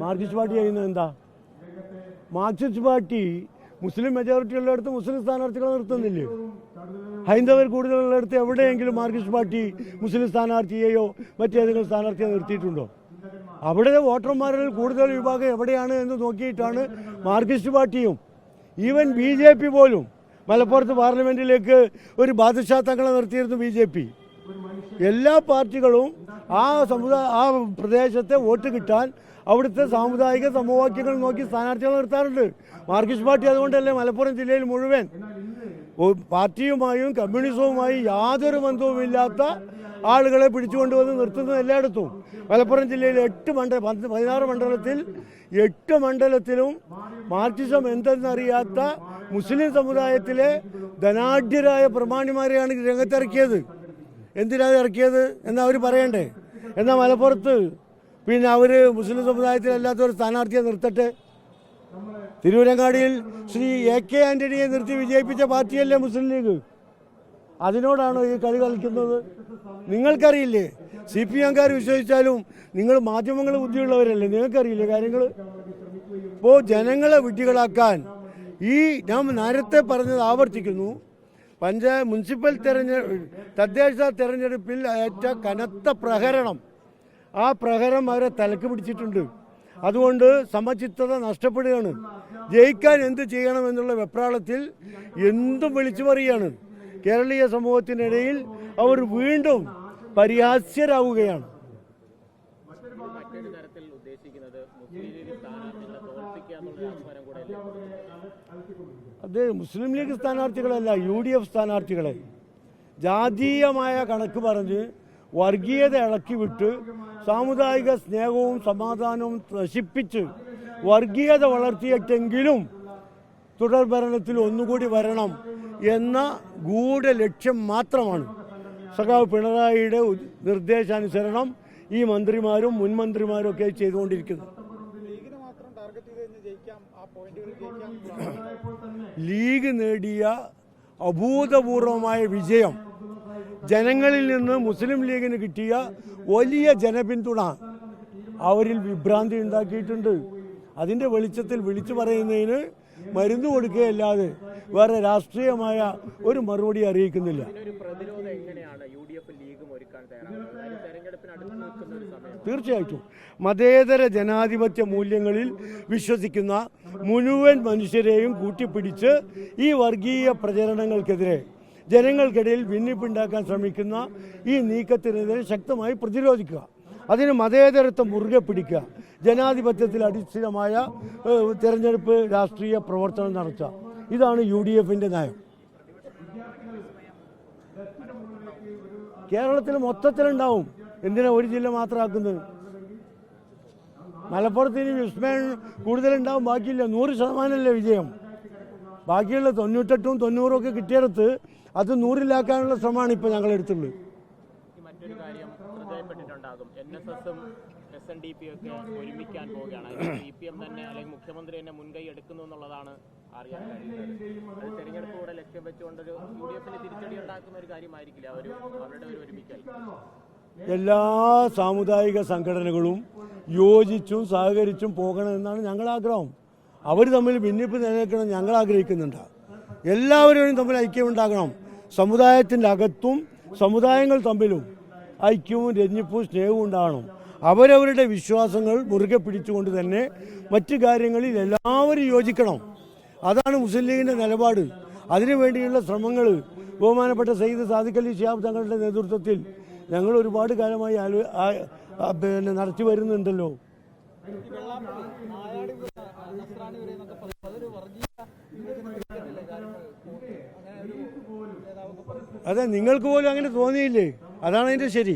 Marxist party ചെയ്യുന്നത് എന്താ? Marxist party മുസ്ലിം majority ഉള്ളിടത്ത് മുസ്ലിം സ്ഥാനാർത്ഥികളെ നിർത്തുന്നില്ലേ? ഹൈന്ദവർ കൂടുതലുള്ളിടത്ത് എവിടെയെങ്കിലും മാർക്സിസ്റ്റ് പാർട്ടി മുസ്ലിം സ്ഥാനാർത്ഥിയെയോ മറ്റേതെങ്കിലും സ്ഥാനാർത്ഥിയെ നിർത്തിയിട്ടുണ്ടോ? അവിടെ വോട്ടർമാരിൽ കൂടുതൽ വിഭാഗം എവിടെയാണ് എന്ന് നോക്കിയിട്ടാണ് മാർക്സിസ്റ്റ് പാർട്ടിയും ഈവൻ BJP പോലും മലപ്പുറത്ത് പാർലമെൻറ്റിലേക്ക് ഒരു ബാദുഷാ തങ്ങളെ നിർത്തിയിരുന്നു BJP. എല്ലാ പാർട്ടികളും ആ പ്രദേശത്തെ വോട്ട് കിട്ടാൻ അവിടുത്തെ സാമുദായിക സമവാക്യങ്ങൾ നോക്കി സ്ഥാനാർത്ഥികളെ നിർത്താറുണ്ട്. മാർക്സിസ്റ്റ് പാർട്ടി അതുകൊണ്ടല്ലേ മലപ്പുറം ജില്ലയിൽ മുഴുവൻ പാർട്ടിയുമായും കമ്മ്യൂണിസവുമായി യാതൊരു ബന്ധവുമില്ലാത്ത ആളുകളെ പിടിച്ചുകൊണ്ടുവന്ന് നിർത്തുന്നത് എല്ലായിടത്തും. മലപ്പുറം ജില്ലയിൽ 16 മണ്ഡലത്തിൽ 8 മണ്ഡലത്തിലും മാർക്സിസം എന്തെന്നറിയാത്ത മുസ്ലിം സമുദായത്തിലെ ധനാഢ്യരായ പ്രമാണിമാരെയാണ് രംഗത്തിറക്കിയത്. എന്തിനാണ് ഇറക്കിയത് എന്നാ അവർ പറയണ്ടേ? എന്നാൽ മലപ്പുറത്ത് പിന്നെ അവർ മുസ്ലിം സമുദായത്തിലല്ലാത്ത ഒരു സ്ഥാനാർത്ഥിയെ നിർത്തട്ടെ. തിരൂരങ്ങാടിയിൽ ശ്രീ AK ആന്റണിയെ നിർത്തി വിജയിപ്പിച്ച പാർട്ടിയല്ലേ മുസ്ലിം ലീഗ്. അതിനോടാണോ ഈ കളി കളിക്കുന്നത്? നിങ്ങൾക്കറിയില്ലേ? CPM-കാർ വിശ്വസിച്ചാലും നിങ്ങൾ മാധ്യമങ്ങൾ ബുദ്ധിയുള്ളവരല്ലേ, നിങ്ങൾക്കറിയില്ലേ കാര്യങ്ങൾ? ഇപ്പോൾ ജനങ്ങളെ വിഡ്ഢികളാക്കാൻ ഞാൻ നേരത്തെ പറഞ്ഞത് ആവർത്തിക്കുന്നു. മുനിസിപ്പൽ തദ്ദേശ തെരഞ്ഞെടുപ്പിൽ ഏറ്റ കനത്ത പ്രഹരണം, ആ പ്രഹരം അവരെ തലക്ക് പിടിച്ചിട്ടുണ്ട്. അതുകൊണ്ട് സമചിത്തത നഷ്ടപ്പെടുകയാണ്. ജയിക്കാൻ എന്ത് ചെയ്യണമെന്നുള്ള വെപ്രാളത്തിൽ എന്തും വിളിച്ചു പറയുകയാണ്. കേരളീയ സമൂഹത്തിനിടയിൽ അവർ വീണ്ടും പരിഹാസ്യരാവുകയാണ്. അത് മുസ്ലിം ലീഗ് സ്ഥാനാർത്ഥികളല്ല, UDF സ്ഥാനാർത്ഥികളെ ജാതീയമായ കണക്ക് പറഞ്ഞ് വർഗീയത ഇളക്കി വിട്ട് സാമുദായിക സ്നേഹവും സമാധാനവും നശിപ്പിച്ച് വർഗീയത വളർത്തിയിട്ടെങ്കിലും തുടർ ഭരണത്തിൽ ഒന്നുകൂടി വരണം എന്ന ഗൂഢലക്ഷ്യം മാത്രമാണ് സഖാവ് പിണറായിയുടെ നിർദ്ദേശാനുസരണം ഈ മന്ത്രിമാരും മുൻമന്ത്രിമാരും ഒക്കെ ചെയ്തുകൊണ്ടിരിക്കുന്നത്. ലീഗ് നേടിയ അഭൂതപൂർവമായ വിജയം, ജനങ്ങളിൽ നിന്ന് മുസ്ലിം ലീഗിന് കിട്ടിയ വലിയ ജനപിന്തുണ അവരിൽ വിഭ്രാന്തി ഉണ്ടാക്കിയിട്ടുണ്ട്. അതിൻ്റെ വെളിച്ചത്തിൽ വിളിച്ചു പറയുന്നതിന് മരുന്ന് കൊടുക്കുകയല്ലാതെ വേറെ രാഷ്ട്രീയമായ ഒരു മറുപടി അറിയിക്കുന്നില്ല. തീർച്ചയായിട്ടും മതേതര ജനാധിപത്യ മൂല്യങ്ങളിൽ വിശ്വസിക്കുന്ന മുഴുവൻ മനുഷ്യരെയും കൂട്ടിപ്പിടിച്ച് ഈ വർഗീയ പ്രചരണങ്ങൾക്കെതിരെ ജനങ്ങൾക്കിടയിൽ ഭിന്നിപ്പുണ്ടാക്കാൻ ശ്രമിക്കുന്ന ഈ നീക്കത്തിനെതിരെ ശക്തമായി പ്രതിരോധിക്കുക. അതിന് മതേതരത്വം മുറുകെ പിടിക്കുക, ജനാധിപത്യത്തിൽ അധിഷ്ഠിതമായ തെരഞ്ഞെടുപ്പ് രാഷ്ട്രീയ പ്രവർത്തനം നടത്തുക. ഇതാണ് UDF-ന്റെ നയം. കേരളത്തിൽ മൊത്തത്തിലുണ്ടാവും. എന്തിനാ ഒരു ജില്ല മാത്രമാക്കുന്നത്? മലപ്പുറത്ത് ഇനി വിസ്മയം കൂടുതലുണ്ടാവും, ബാക്കിയില്ല. 100% വിജയം. ബാക്കിയുള്ള 98ഉം 90ഉം ഒക്കെ കിട്ടിയെടുത്ത് അത് 100-ലാക്കാനുള്ള ശ്രമമാണ് ഇപ്പോൾ ഞങ്ങൾ എടുത്തുള്ളത്. മറ്റൊരു കാര്യം ശ്രദ്ധയിൽപ്പെട്ടിട്ടുണ്ടാകും, NSS-ഉം SNDP ഒക്കെ ഒരുമിക്കാൻ പോവുകയാണ്. CPM തന്നെ അല്ലെങ്കിൽ മുഖ്യമന്ത്രി തന്നെ മുൻകൈ എടുക്കുന്നു എന്നുള്ളതാണ് അറിയാൻ കഴിയുന്നത്. അത് തെരഞ്ഞെടുപ്പോടെ ലക്ഷ്യം വെച്ചുകൊണ്ടൊരു UDF-ന് തിരിച്ചടി ഉണ്ടാക്കുന്ന ഒരു കാര്യമായിരിക്കില്ല അവരുടെ ഒരു ഒരുമിക്കൽ. എല്ലാ സാമുദായിക സംഘടനകളും യോജിച്ചും സഹകരിച്ചും പോകണമെന്നാണ് ഞങ്ങളുടെ ആഗ്രഹം. അവർ തമ്മിൽ ഭിന്നിപ്പ് നിലനിൽക്കണം ഞങ്ങൾ ആഗ്രഹിക്കുന്നുണ്ട്. എല്ലാവരും തമ്മിൽ ഐക്യമുണ്ടാകണം. സമുദായത്തിൻ്റെ അകത്തും സമുദായങ്ങൾ തമ്മിലും ഐക്യവും രഞ്ജിപ്പും സ്നേഹവും ഉണ്ടാകണം. അവരവരുടെ വിശ്വാസങ്ങൾ മുറുകെ പിടിച്ചുകൊണ്ട് തന്നെ മറ്റു കാര്യങ്ങളിൽ എല്ലാവരും യോജിക്കണം. അതാണ് മുസ്ലിം ലീഗിൻ്റെ നിലപാട്. അതിനുവേണ്ടിയുള്ള ശ്രമങ്ങൾ ബഹുമാനപ്പെട്ട സയ്യിദ് സാദിഖ് അലി ശിഹാബ് തങ്ങളുടെ നേതൃത്വത്തിൽ ഞങ്ങൾ ഒരുപാട് കാലമായി നടത്തി വരുന്നുണ്ടല്ലോ. അതെ, നിങ്ങൾക്ക് പോലും അങ്ങനെ തോന്നിയില്ലേ? അതാണ് അതിൻ്റെ ശരി.